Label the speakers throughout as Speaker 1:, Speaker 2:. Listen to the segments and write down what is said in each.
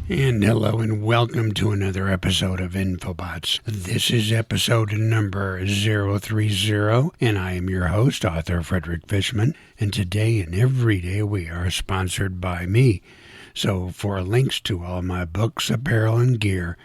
Speaker 1: And hello and welcome to another episode of Infobotts. This is episode number 030, and I am your host, author Frederick Fishman. And today and every day we are sponsored by me. So for links to all my books, apparel, and gear,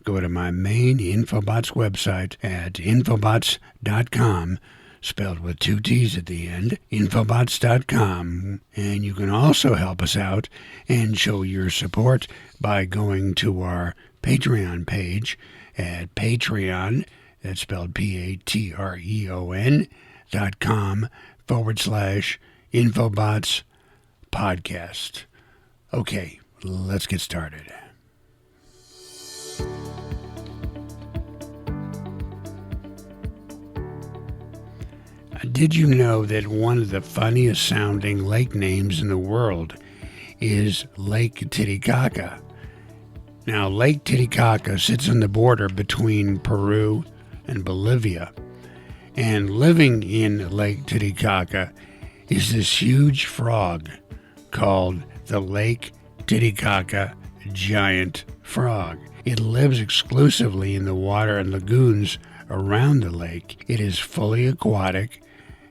Speaker 1: go to my main Infobotts website at infobotts.com, spelled with 2 T's at the end, infobotts.com. And you can also help us out and show your support by going to our Patreon page at Patreon, that's spelled patreon.com/Infobotts Podcast. Okay, let's get started. Did you know that one of the funniest sounding lake names in the world is Lake Titicaca? Now, Lake Titicaca sits on the border between Peru and Bolivia. And living in Lake Titicaca is this huge frog called the Lake Titicaca giant frog. It lives exclusively in the water and lagoons around the lake. It is fully aquatic,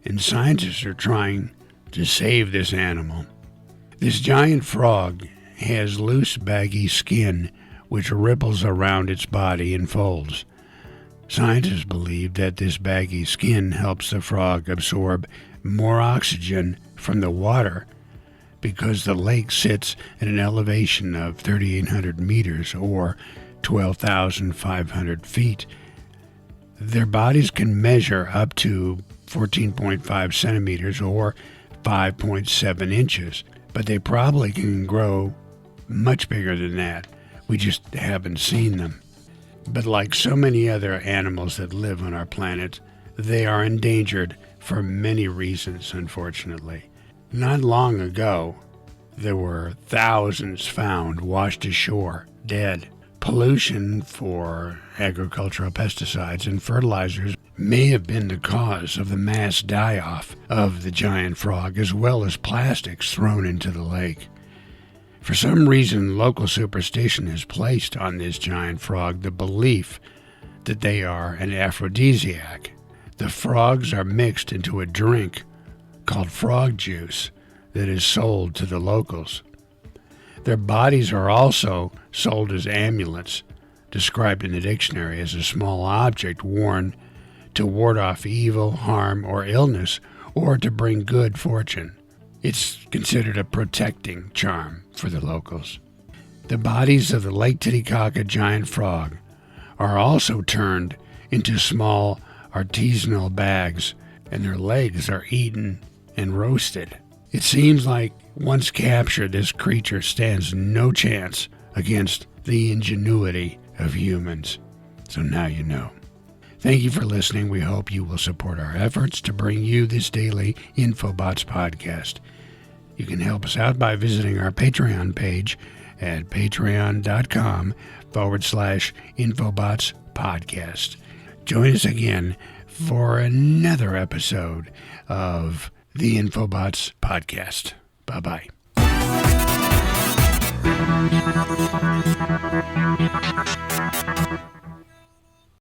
Speaker 1: and scientists are trying to save this animal. This giant frog has loose, baggy skin which ripples around its body and folds. Scientists believe that this baggy skin helps the frog absorb more oxygen from the water because the lake sits at an elevation of 3,800 meters or 12,500 feet. Their bodies can measure up to 14.5 centimeters or 5.7 inches, but they probably can grow much bigger than that. We just haven't seen them. But like so many other animals that live on our planet, they are endangered for many reasons, unfortunately. Not long ago, there were thousands found washed ashore, dead. Pollution for agricultural pesticides and fertilizers may have been the cause of the mass die-off of the giant frog, as well as plastics thrown into the lake. For some reason, local superstition has placed on this giant frog the belief that they are an aphrodisiac. The frogs are mixed into a drink called frog juice that is sold to the locals. Their bodies are also sold as amulets, described in the dictionary as a small object worn to ward off evil, harm, or illness, or to bring good fortune. It's considered a protecting charm for the locals. The bodies of the Lake Titicaca giant frog are also turned into small artisanal bags, and their legs are eaten and roasted. It seems like once captured, this creature stands no chance against the ingenuity of humans. So now you know. Thank you for listening. We hope you will support our efforts to bring you this daily Infobotts podcast. You can help us out by visiting our Patreon page at patreon.com/Infobotts Podcast. Join us again for another episode of the Infobotts Podcast. Bye-bye.